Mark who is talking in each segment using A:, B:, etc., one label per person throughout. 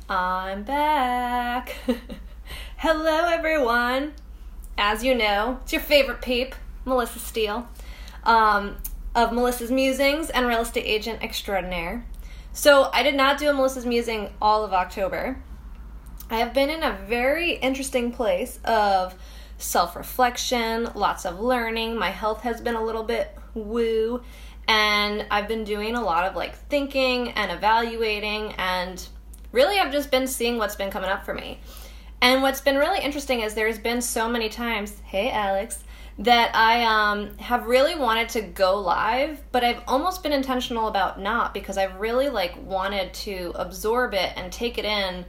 A: I'm back. Hello, everyone. As you know, it's your favorite peep, Melissa Steele, of Melissa's Musings and Real Estate Agent Extraordinaire. So I did not do a Melissa's Musing all of October. I have been in a very interesting place of self-reflection, lots of learning. My health has been a little bit woo, and I've been doing a lot of thinking and evaluating, and really I've just been seeing what's been coming up for me. And what's been really interesting is there's been so many times, hey Alex, that I have really wanted to go live, but I've almost been intentional about not, because I've really wanted to absorb it and take it in.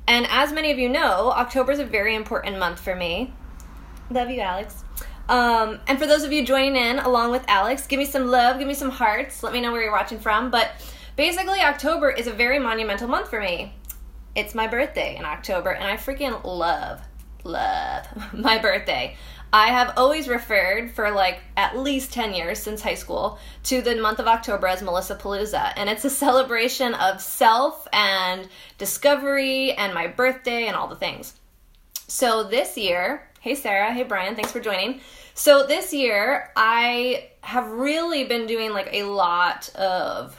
A: And as many of you know, October is a very important month for me. Love you, Alex. And for those of you joining in along with Alex, give me some love, give me some hearts, let me know where you're watching from. But basically, October is a very monumental month for me. It's my birthday in October, and I freaking love my birthday. I have always referred for at least 10 years since high school to the month of October as Melissa Palooza, and it's a celebration of self and discovery and my birthday and all the things. So this year, hey Sarah, hey Brian, thanks for joining. So this year, I have really been doing a lot of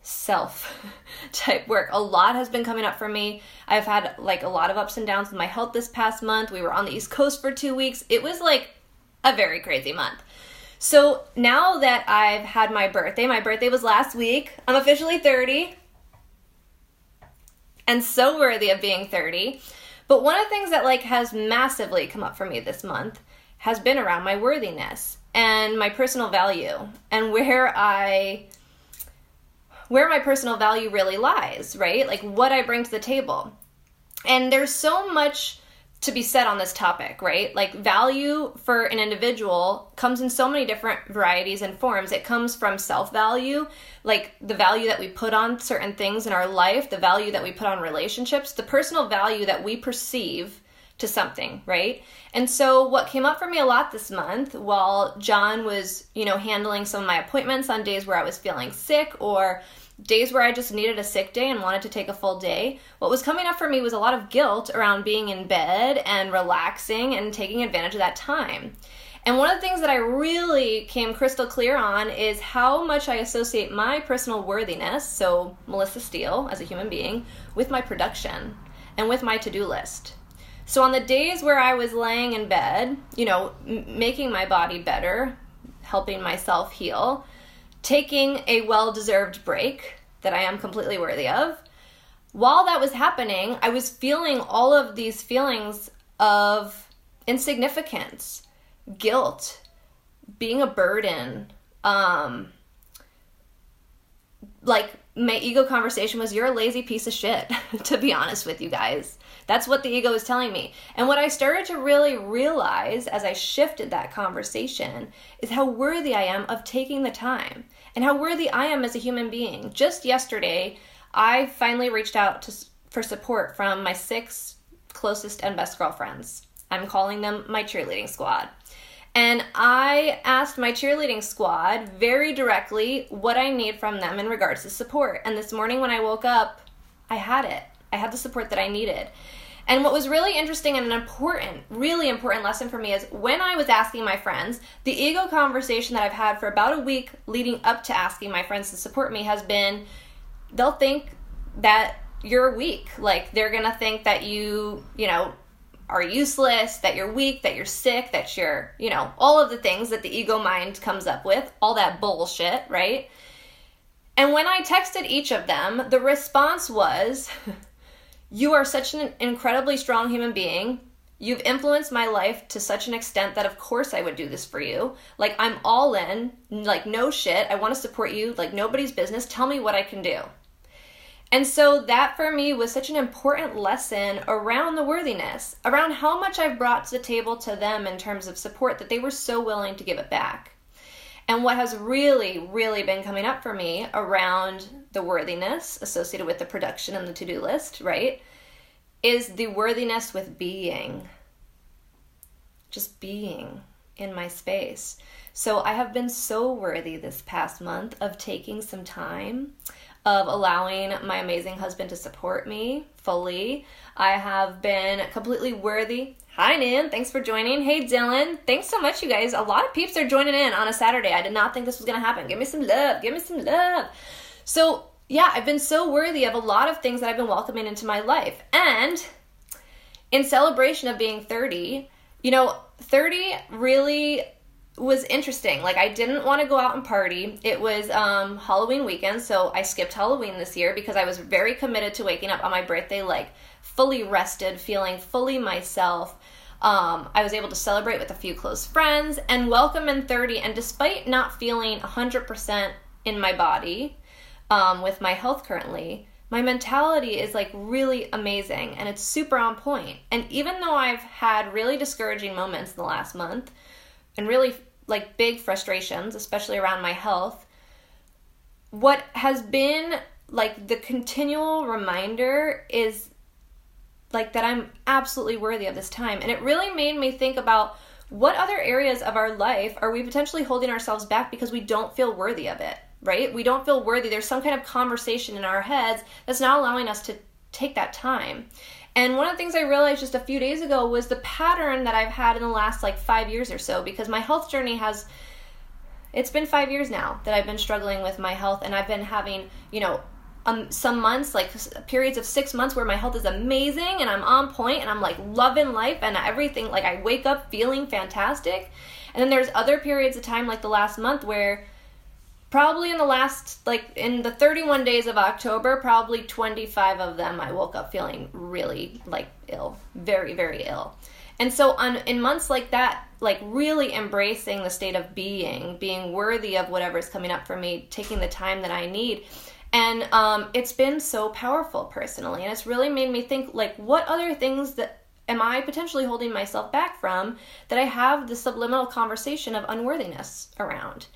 A: self type work. A lot has been coming up for me. I've had a lot of ups and downs with my health this past month. We were on the East Coast for 2 weeks. It was a very crazy month. So now that I've had my birthday was last week. I'm officially 30 and so worthy of being 30. But one of the things that has massively come up for me this month has been around my worthiness and my personal value, and where my personal value really lies, right? What I bring to the table. And there's so much to be said on this topic, right? Value for an individual comes in so many different varieties and forms. It comes from self-value, the value that we put on certain things in our life, the value that we put on relationships, the personal value that we perceive to something, right? And so what came up for me a lot this month, while John was, handling some of my appointments on days where I was feeling sick, or days where I just needed a sick day and wanted to take a full day, what was coming up for me was a lot of guilt around being in bed and relaxing and taking advantage of that time. And one of the things that I really came crystal clear on is how much I associate my personal worthiness, so Melissa Steele as a human being, with my production and with my to-do list. So on the days where I was laying in bed, making my body better, helping myself heal, taking a well-deserved break that I am completely worthy of, while that was happening, I was feeling all of these feelings of insignificance, guilt, being a burden. My ego conversation was, you're a lazy piece of shit, to be honest with you guys. That's what the ego is telling me. And what I started to really realize as I shifted that conversation is how worthy I am of taking the time, and how worthy I am as a human being. Just yesterday, I finally reached out for support from my 6 closest and best girlfriends. I'm calling them my cheerleading squad. And I asked my cheerleading squad very directly what I need from them in regards to support. And this morning when I woke up, I had it. I had the support that I needed. And what was really interesting and an really important lesson for me is when I was asking my friends, the ego conversation that I've had for about a week leading up to asking my friends to support me has been, they'll think that you're weak. They're going to think that you are useless, that you're weak, that you're sick, that you're, all of the things that the ego mind comes up with, all that bullshit, right? And when I texted each of them, the response was, you are such an incredibly strong human being. You've influenced my life to such an extent that of course I would do this for you. I'm all in, no shit. I want to support you like nobody's business. Tell me what I can do. And so that for me was such an important lesson around the worthiness, around how much I've brought to the table to them in terms of support, that they were so willing to give it back. And what has really, really been coming up for me around the worthiness associated with the production and the to-do list, right, is the worthiness with being. Just being in my space. So I have been so worthy this past month of taking some time, of allowing my amazing husband to support me fully. I have been completely worthy. Hi, Nan. Thanks for joining. Hey, Dylan. Thanks so much, you guys. A lot of peeps are joining in on a Saturday. I did not think this was going to happen. Give me some love. Give me some love. So, yeah, I've been so worthy of a lot of things that I've been welcoming into my life. And in celebration of being 30, 30 really was interesting. Like, I didn't want to go out and party. It was Halloween weekend, so I skipped Halloween this year because I was very committed to waking up on my birthday, like, fully rested, feeling fully myself. I was able to celebrate with a few close friends and welcome in 30. And despite not feeling 100% in my body with my health currently, my mentality is like really amazing and it's super on point. And even though I've had really discouraging moments in the last month and really like big frustrations, especially around my health, what has been like the continual reminder is like that I'm absolutely worthy of this time. And it really made me think about what other areas of our life are we potentially holding ourselves back because we don't feel worthy of it, right? We don't feel worthy. There's some kind of conversation in our heads that's not allowing us to take that time. And one of the things I realized just a few days ago was the pattern that I've had in the last like 5 years or so, because my health journey it's been 5 years now that I've been struggling with my health, and I've been having, some months, like periods of 6 months where my health is amazing and I'm on point and I'm like loving life and everything, like I wake up feeling fantastic. And then there's other periods of time like the last month where probably in the 31 days of October, probably 25 of them I woke up feeling really like ill, very, very ill. And so in months like that, like really embracing the state of being worthy of whatever's coming up for me, taking the time that I need. And it's been so powerful personally. And it's really made me think, like, what other things that am I potentially holding myself back from that I have the subliminal conversation of unworthiness around?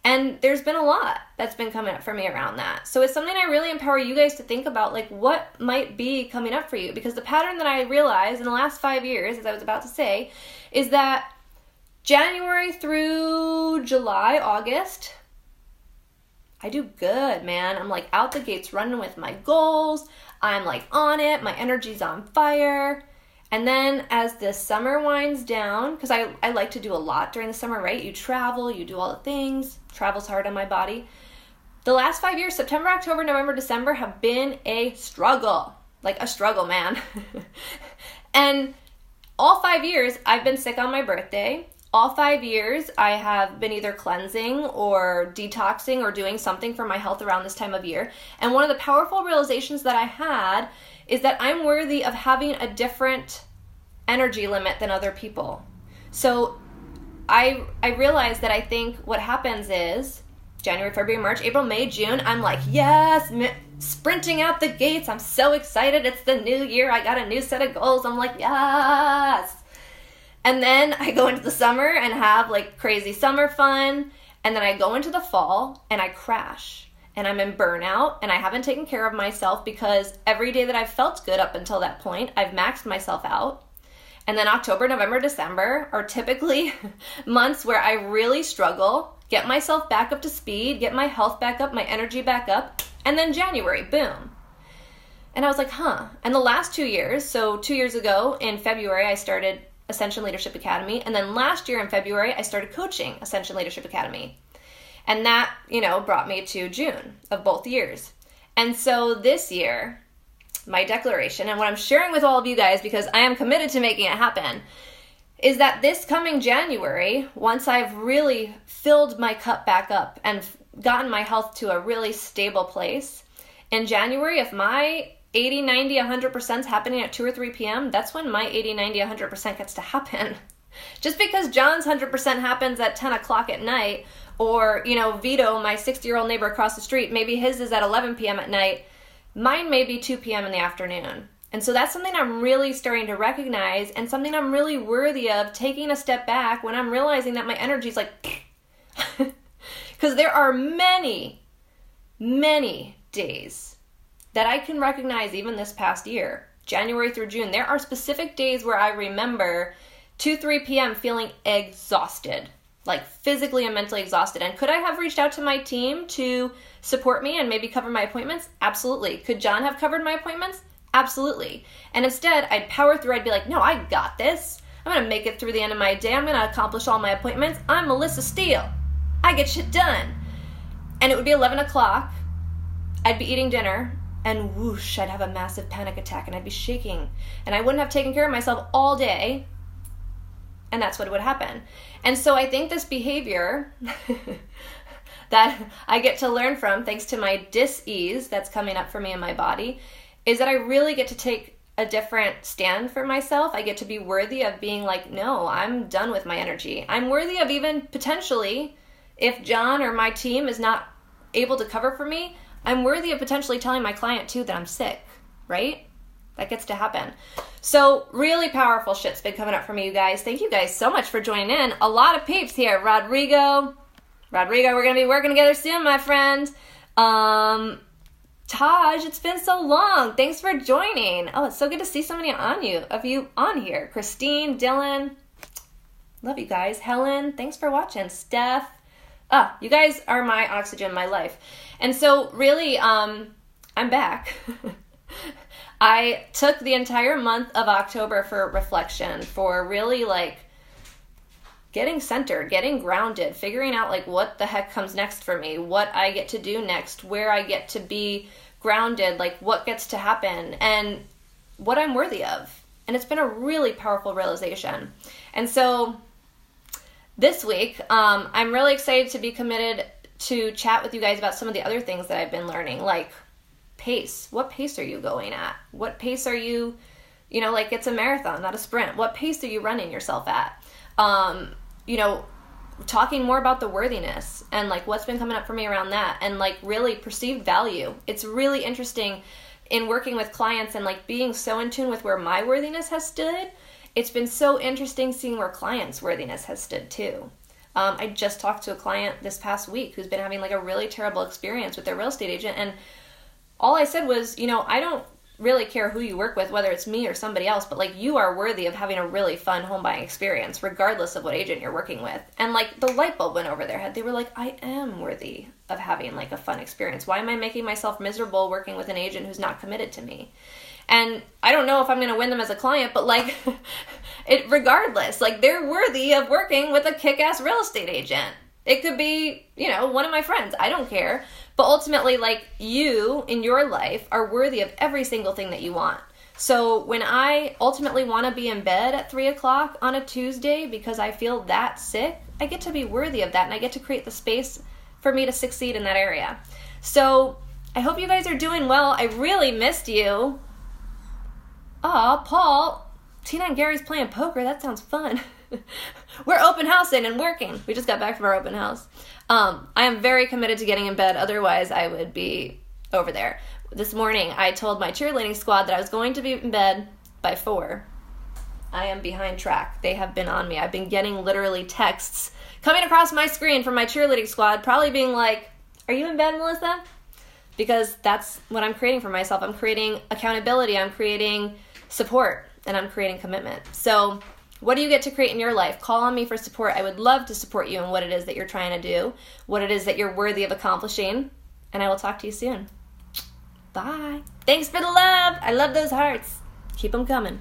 A: And there's been a lot that's been coming up for me around that. So it's something I really empower you guys to think about, like, what might be coming up for you? Because the pattern that I realized in the last 5 years, as I was about to say, is that January through July, August, I do good, man. I'm like out the gates running with my goals. I'm like on it. My energy's on fire. And then as the summer winds down, because I like to do a lot during the summer, right? You travel, you do all the things. Travel's hard on my body. The last 5 years, September, October, November, December, have been a struggle. Like a struggle, man. And all 5 years, I've been sick on my birthday. All 5 years, I have been either cleansing or detoxing or doing something for my health around this time of year. And one of the powerful realizations that I had is that I'm worthy of having a different energy limit than other people. So I realized that I think what happens is January, February, March, April, May, June, I'm like, yes, sprinting out the gates. I'm so excited. It's the new year. I got a new set of goals. I'm like, yes. And then I go into the summer and have like crazy summer fun. And then I go into the fall and I crash. And I'm in burnout and I haven't taken care of myself because every day that I've felt good up until that point, I've maxed myself out. And then October, November, December are typically months where I really struggle, get myself back up to speed, get my health back up, my energy back up. And then January, boom. And I was like, And the last 2 years, so 2 years ago in February, I started Ascension Leadership Academy. And then last year in February, I started coaching Ascension Leadership Academy. And that, brought me to June of both years. And so this year, my declaration, and what I'm sharing with all of you guys, because I am committed to making it happen, is that this coming January, once I've really filled my cup back up and gotten my health to a really stable place, in January, if my 80, 90, 100% is happening at 2 or 3 p.m., that's when my 80, 90, 100% gets to happen. Just because John's 100% happens at 10 o'clock at night, or, Vito, my 60-year-old neighbor across the street, maybe his is at 11 p.m. at night, mine may be 2 p.m. in the afternoon. And so that's something I'm really starting to recognize and something I'm really worthy of, taking a step back when I'm realizing that my energy is like, because there are many, many days that I can recognize even this past year, January through June. There are specific days where I remember 2, 3 p.m. feeling exhausted. like physically and mentally exhausted. And could I have reached out to my team to support me and maybe cover my appointments? Absolutely. Could John have covered my appointments? Absolutely. And instead, I'd power through. I'd be like, no, I got this. I'm going to make it through the end of my day. I'm going to accomplish all my appointments. I'm Melissa Steele. I get shit done. And it would be 11 o'clock. I'd be eating dinner, and whoosh, I'd have a massive panic attack, and I'd be shaking. And I wouldn't have taken care of myself all day, and that's what would happen. And so I think this behavior that I get to learn from, thanks to my dis-ease that's coming up for me in my body, is that I really get to take a different stand for myself. I get to be worthy of being like, no, I'm done with my energy. I'm worthy of even potentially, if John or my team is not able to cover for me, I'm worthy of potentially telling my client too that I'm sick, right? That gets to happen. So really powerful shit's been coming up for me, you guys. Thank you guys so much for joining in. A lot of peeps here. Rodrigo, we're going to be working together soon, my friend. Taj, it's been so long. Thanks for joining. Oh, it's so good to see so many of you on here. Christine, Dylan, love you guys. Helen, thanks for watching. Steph, you guys are my oxygen, my life. And so really, I'm back. I took the entire month of October for reflection, for really like getting centered, getting grounded, figuring out like what the heck comes next for me, what I get to do next, where I get to be grounded, like what gets to happen, and what I'm worthy of. And it's been a really powerful realization. And so this week, I'm really excited to be committed to chat with you guys about some of the other things that I've been learning, like pace. What pace are you going at? What pace are you, like it's a marathon, not a sprint. What pace are you running yourself at? Talking more about the worthiness and like what's been coming up for me around that, and like really perceived value. It's really interesting in working with clients and like being so in tune with where my worthiness has stood. It's been so interesting seeing where clients' worthiness has stood too. I just talked to a client this past week who's been having like a really terrible experience with their real estate agent, and all I said was, I don't really care who you work with, whether it's me or somebody else, but like you are worthy of having a really fun home buying experience, regardless of what agent you're working with. And like the light bulb went over their head. They were like, I am worthy of having like a fun experience. Why am I making myself miserable working with an agent who's not committed to me? And I don't know if I'm going to win them as a client, but like regardless, like they're worthy of working with a kick-ass real estate agent. It could be, one of my friends. I don't care. But ultimately, like you in your life are worthy of every single thing that you want. So when I ultimately want to be in bed at 3 o'clock on a Tuesday because I feel that sick, I get to be worthy of that, and I get to create the space for me to succeed in that area. So I hope you guys are doing well. I really missed you. Aw, Paul, Tina and Gary's playing poker. That sounds fun. We're open housing and working. We just got back from our open house. I am very committed to getting in bed. Otherwise, I would be over there. This morning, I told my cheerleading squad that I was going to be in bed by 4. I am behind track. They have been on me. I've been getting literally texts coming across my screen from my cheerleading squad, probably being like, are you in bed, Melissa? Because that's what I'm creating for myself. I'm creating accountability. I'm creating support, and I'm creating commitment. So what do you get to create in your life? Call on me for support. I would love to support you in what it is that you're trying to do, what it is that you're worthy of accomplishing, and I will talk to you soon. Bye. Thanks for the love. I love those hearts. Keep them coming.